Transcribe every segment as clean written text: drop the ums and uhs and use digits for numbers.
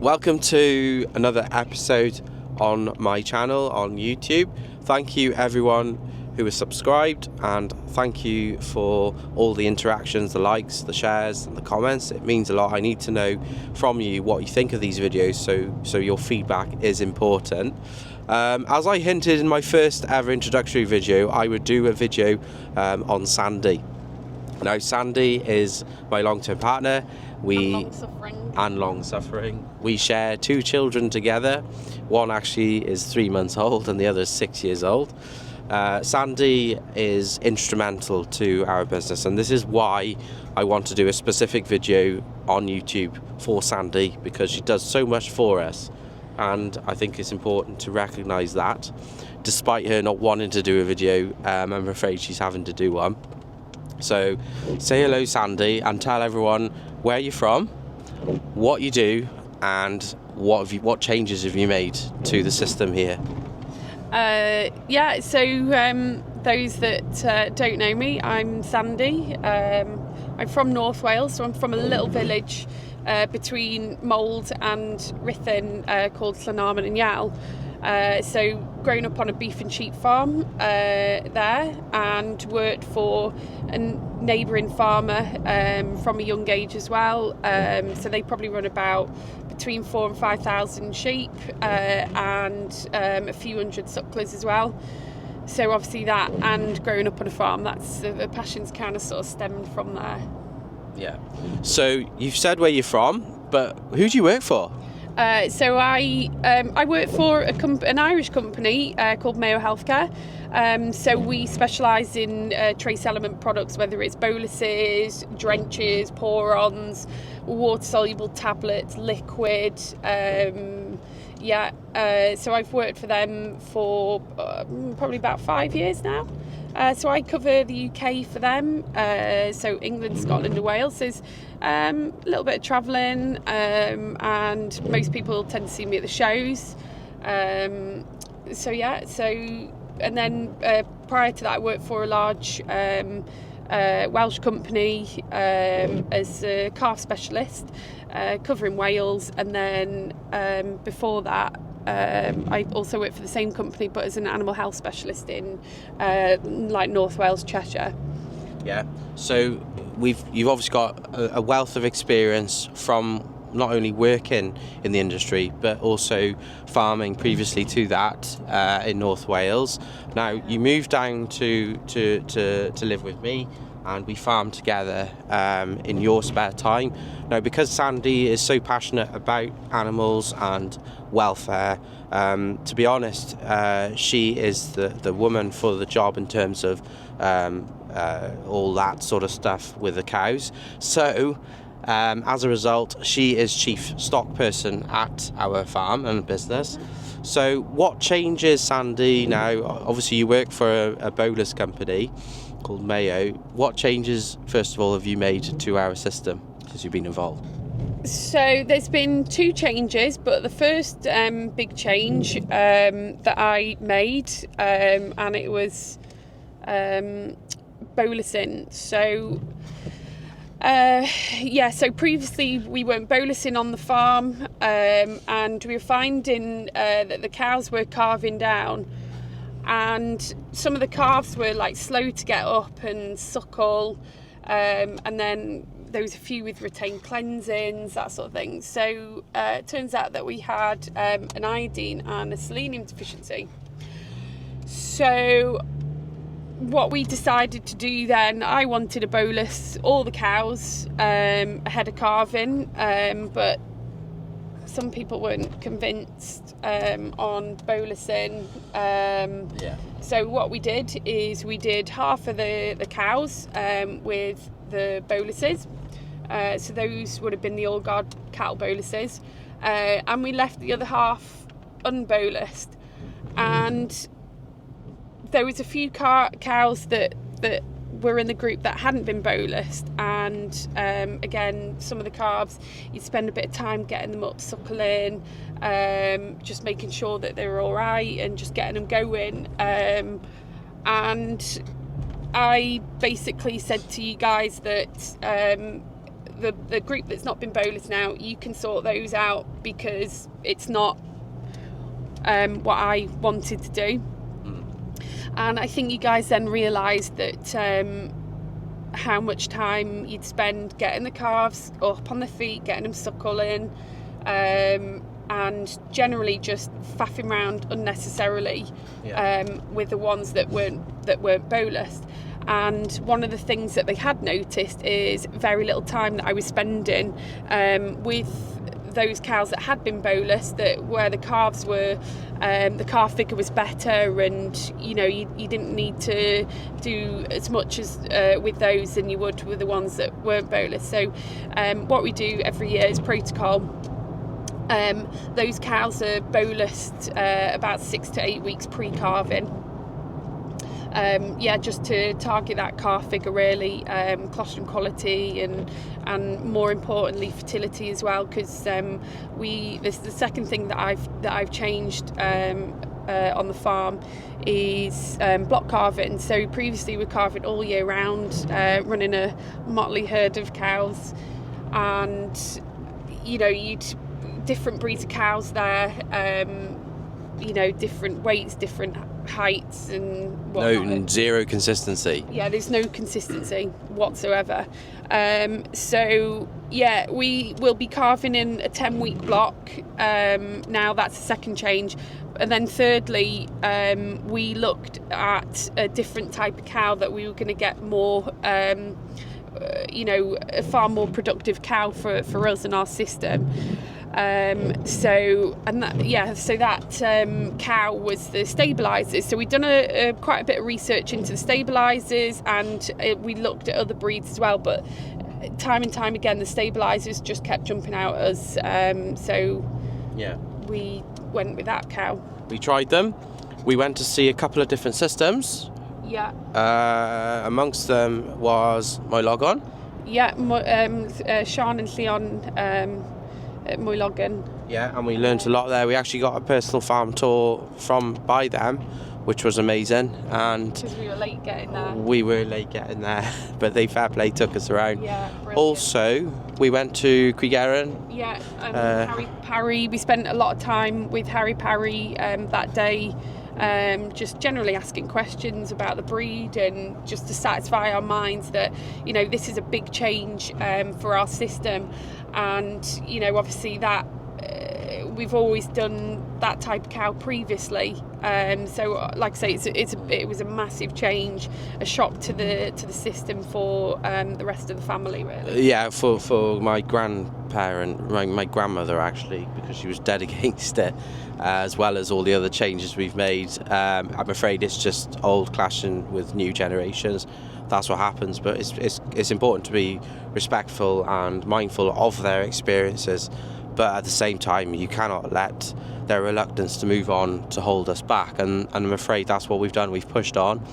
Welcome to another episode on my channel on YouTube. Thank you everyone who is subscribed, and thank you for all the interactions, the likes, the shares and the comments. It means a lot. I need to know from you what you think of these videos, so your feedback is important. As I hinted in my first ever introductory video, I would do a video on Sandy. Now Sandy is my long-term partner. And long-suffering. We share two children together. One actually is 3 months old and the other is 6 years old. Sandy is instrumental to our business, and this is why I want to do a specific video on YouTube for Sandy, because she does so much for us, and I think it's important to recognise that. Despite her not wanting to do a video, I'm afraid she's having to do one. So say hello Sandy and tell everyone where you're from, what you do, and what changes have you made to the system here. Those that don't know me, I'm Sandy. I'm from North Wales, so I'm from a little village between Mold and Ruthin called Llanarmon and Yal. So grown up on a beef and sheep farm there, and worked for a neighbouring farmer from a young age as well. So they probably run about between 4,000 and 5,000 sheep and a few hundred sucklers as well. So obviously that, and growing up on a farm, that's the passions kind of sort of stemmed from there. Yeah. So you've said where you're from, but who do you work for? So I work for an Irish company called Mayo Healthcare. So we specialise in trace element products, whether it's boluses, drenches, pour-ons, water-soluble tablets, liquid. So I've worked for them for probably about 5 years now. So I cover the UK for them, so England, Scotland and Wales. There's a little bit of travelling, and most people tend to see me at the shows. And then prior to that I worked for a large Welsh company as a calf specialist, covering Wales, and then before that I also worked for the same company but as an animal health specialist in like North Wales, Cheshire. Yeah, so you've obviously got a wealth of experience from not only working in the industry but also farming previously to that in North Wales. Now you moved down to live with me, and we farm together in your spare time. Now, because Sandy is so passionate about animals and welfare, to be honest, she is the woman for the job in terms of all that sort of stuff with the cows. So as a result, she is chief stock person at our farm and business. So what changes, Sandy, now? Obviously you work for a bolus company called Mayo. What changes, first of all, have you made to our system since you've been involved? So there's been two changes, but the first big change that I made, and it was bolusing. So so previously we weren't bolusing on the farm, and we were finding that the cows were calving down, and some of the calves were like slow to get up and suckle, and then there was a few with retained cleansings, that sort of thing. So it turns out that we had an iodine and a selenium deficiency. So what we decided to do then, I wanted to bolus all the cows ahead of calving, but some people weren't convinced on bolusing. So what we did is we did half of the cows with the boluses. So those would have been the all-guard cattle boluses, and we left the other half unbolused. And there was a few cows that were in the group that hadn't been bolused, and again, some of the calves, you'd spend a bit of time getting them up suckling, just making sure that they were all right and just getting them going. And I basically said to you guys that the group that's not been bolus now, you can sort those out because it's not what I wanted to do. And I think you guys then realised that how much time you'd spend getting the calves up on their feet, getting them suckling, and generally just faffing around unnecessarily with the ones that weren't bolus. And one of the things that they had noticed is very little time that I was spending with those cows that had been bolus, that where the calves were, the calf figure was better, and you didn't need to do as much as with those than you would with the ones that weren't bolus. So what we do every year is protocol. Those cows are bolused about 6 to 8 weeks pre-calving. Just to target that calf figure really, colostrum quality and more importantly fertility as well, because this the second thing that I've changed on the farm is block calving. So previously we calving all year round, running a motley herd of cows, and you'd different breeds of cows there, different weights, different heights and whatnot. No, zero consistency. Yeah, there's no consistency whatsoever. We will be calving in a 10-week block. Now that's the second change. And then thirdly, we looked at a different type of cow that we were going to get more, a far more productive cow for us and our system. So that cow was the stabilisers. So we'd done quite a bit of research into the stabilisers, and we looked at other breeds as well, but time and time again the stabilisers just kept jumping out at us, we went with that cow. We tried them. We went to see a couple of different systems. Amongst them was my Logon. Sean and Leon at Moylogan. And we learned a lot there. We actually got a personal farm tour by them, which was amazing. And because we were late getting there. We were late getting there, but they fair play took us around. Brilliant. Also, we went to Creegarin. Harry Parry. We spent a lot of time with Harry Parry that day. Just generally asking questions about the breed, and just to satisfy our minds that this is a big change for our system, and obviously that we've always done that type of cow previously, so like I say, it was a massive change, a shock to the system for the rest of the family really. For my grandparent, my grandmother actually, because she was dead against it, as well as all the other changes we've made. I'm afraid it's just old clashing with new generations. That's what happens, but it's important to be respectful and mindful of their experiences, but at the same time you cannot let their reluctance to move on to hold us back, and I'm afraid that's what we've done. We've pushed on.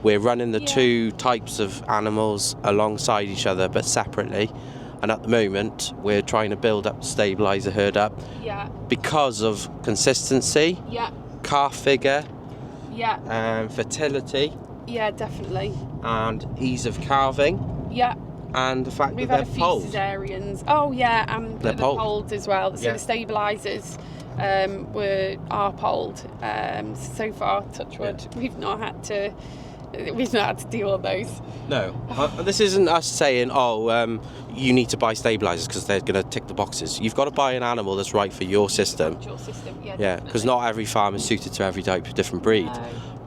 We're running the two types of animals alongside each other but separately, and at the moment we're trying to build up the stabiliser herd up because of consistency, calf figure, fertility, definitely, and ease of calving, and the fact we've that had they're a few polled. cesareans. And they're the polled as well. So the stabilisers are polled. So far, touch wood, we've not had to deal with those. No, this isn't us saying, you need to buy stabilisers because they're going to tick the boxes. You've got to buy an animal that's right for your system. Because not every farm is suited to every type of different breed. No.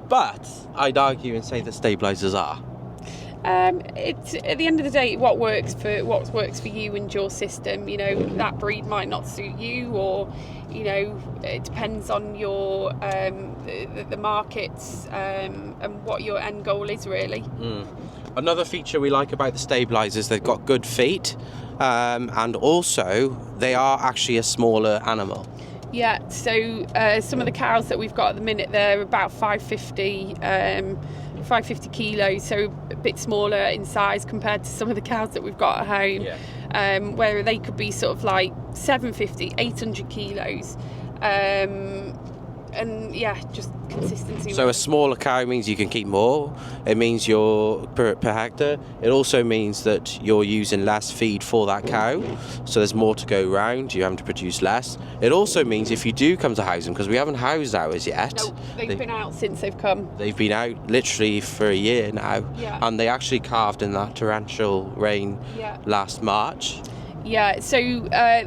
But I'd argue and say that stabilisers are. It's at the end of the day what works for you and your system. That breed might not suit you, or it depends on your the markets and what your end goal is really. Another feature we like about the stabilisers, they've got good feet, and also they are actually a smaller animal. So some of the cows that we've got at the minute, they're about 550 kilos, so a bit smaller in size compared to some of the cows that we've got at home, where they could be sort of like 750, 800 kilos. and yeah, just consistency. So a smaller cow means you can keep more. It means you're per hectare. It also means that you're using less feed for that cow, so there's more to go around. You have to produce less. It also means if you do come to house them, because we haven't housed ours yet. No, they've been out since they've come. They've been out literally for a year now, Yeah. and they actually calved in that torrential rain last March. Yeah, so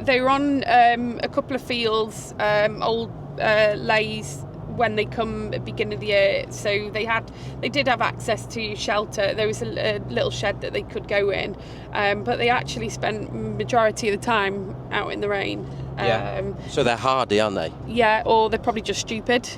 they were on a couple of fields, old lays, when they come at the beginning of the year. So they did have access to shelter. There was a little shed that they could go in, but they actually spent majority of the time out in the rain. So they're hardy, aren't they? Yeah, or they're probably just stupid.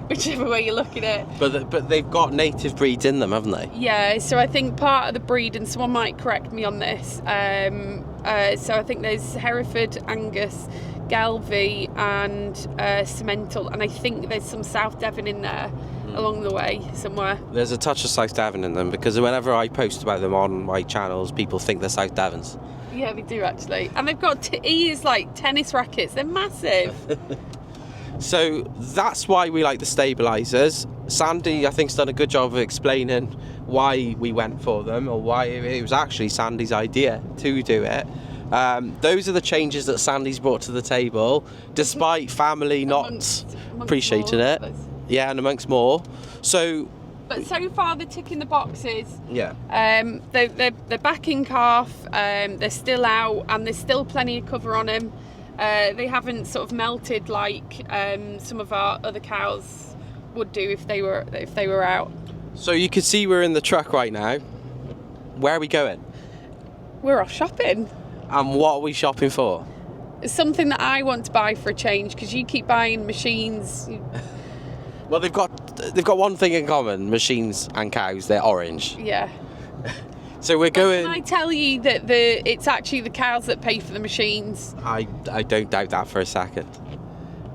whichever way you're looking at it. But they've got native breeds in them, haven't they? Yeah, so I think part of the breed, and someone might correct me on this, so I think there's Hereford, Angus, Gelvie and Simmental, and I think there's some South Devon in there along the way somewhere. There's a touch of South Devon in them, because whenever I post about them on my channels, people think they're South Devons. Yeah, they do actually. And they've got ears like tennis rackets. They're massive. So that's why we like the stabilisers. Sandy, I think, has done a good job of explaining why we went for them, or why it was actually Sandy's idea to do it. Those are the changes that Sandy's brought to the table, despite family not appreciating it. Yeah, and amongst more. But so far they're ticking the boxes. Yeah. They're back in calf. They're still out, and there's still plenty of cover on them. They haven't sort of melted like some of our other cows would do if they were out. So you can see we're in the truck right now. Where are we going? We're off shopping. And what are we shopping for? It's something that I want to buy for a change, because you keep buying machines. Well, they've got one thing in common: machines and cows. They're orange. Yeah. So we're going. Can I tell you that it's actually the cows that pay for the machines? I don't doubt that for a second.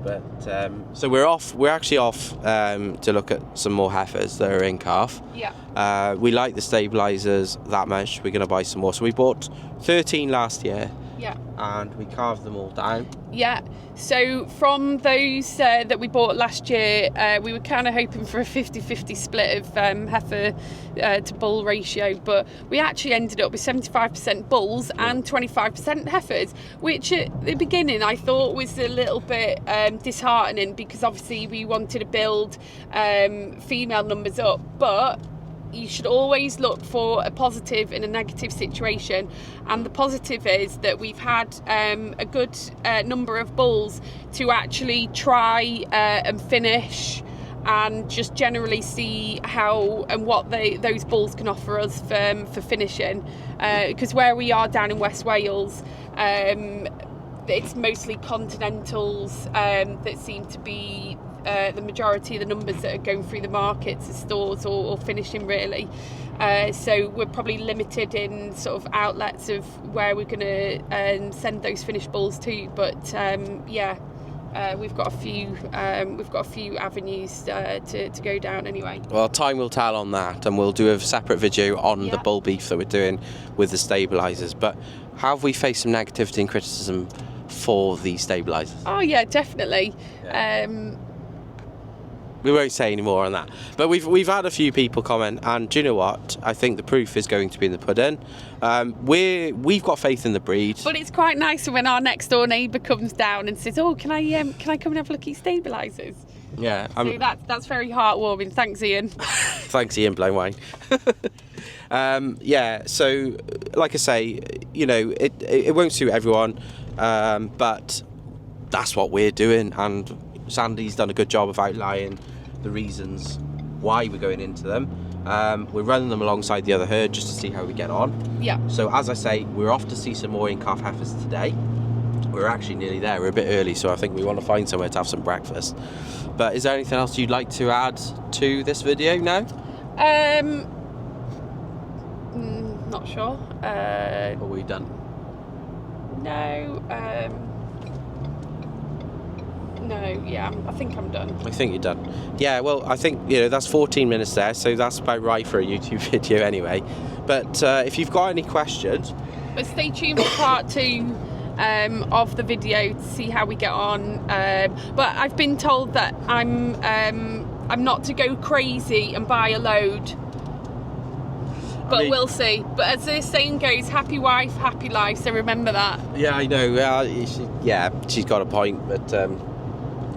But so we're actually off to look at some more heifers that are in calf. Yeah. We like the stabilisers that much. We're going to buy some more. So we bought 13 last year. Yeah. And we carved them all down. Yeah. So from those that we bought last year, we were kind of hoping for a 50-50 split of heifer to bull ratio, but we actually ended up with 75% bulls and 25% heifers, which at the beginning I thought was a little bit disheartening, because obviously we wanted to build female numbers up, but you should always look for a positive in a negative situation, and the positive is that we've had a good number of bulls to actually try and finish, and just generally see how and what those bulls can offer us for finishing, because where we are down in West Wales, it's mostly continentals that seem to be the majority of the numbers that are going through the markets, the stores, or finishing really. So we're probably limited in sort of outlets of where we're going to send those finished bulls to. But we've got a few avenues to go down anyway. Well, time will tell on that, and we'll do a separate video on the bull beef that we're doing with the stabilisers. But have we faced some negativity and criticism for the stabilisers? Oh yeah, definitely. Yeah. We won't say any more on that, but we've had a few people comment, and do you know what? I think the proof is going to be in the pudding. We've got faith in the breed. But it's quite nice when our next door neighbour comes down and says, "Oh, can I come and have a look at your stabilisers?" Yeah, so that's very heartwarming. Thanks, Ian. Thanks, Ian Blown Yeah. So, like I say, you know, it won't suit everyone, but that's what we're doing, and Sandy's done a good job of outlining the reasons why we're going into them. We're running them alongside the other herd just to see how we get on. Yeah. So as I say, we're off to see some more in-calf heifers today. We're actually nearly there. We're a bit early, so I think we want to find somewhere to have some breakfast. But is there anything else you'd like to add to this video now? Not sure. Are we done? No. No, yeah, I think I'm done. I think you're done. Yeah, well, I think, you know, that's 14 minutes there, so that's about right for a YouTube video anyway. But if you've got any questions... But stay tuned for part 2 of the video to see how we get on. But I've been told that I'm not to go crazy and buy a load. But I mean, we'll see. But as this saying goes, happy wife, happy life. So remember that. Yeah, I know. She's got a point. But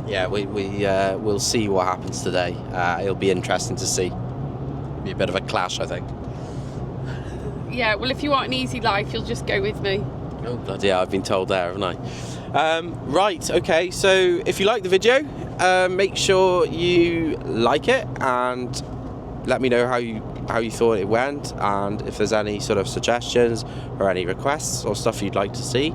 yeah, we'll see what happens today. It'll be interesting to see. Be a bit of a clash, I think. Yeah. Well, if you want an easy life, you'll just go with me. Oh God, yeah, I've been told there, haven't I? Right. Okay. So if you like the video, make sure you like it and let me know how you thought it went, and if there's any sort of suggestions or any requests or stuff you'd like to see,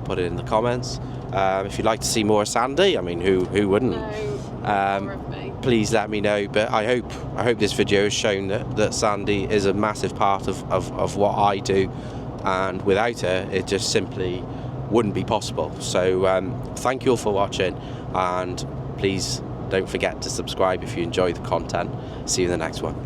put it in the comments. If you'd like to see more of Sandy, I mean, who wouldn't? No, more of me. Please let me know. But I hope this video has shown that Sandy is a massive part of what I do, and without her it just simply wouldn't be possible. So thank you all for watching, and please don't forget to subscribe if you enjoy the content. See you in the next one.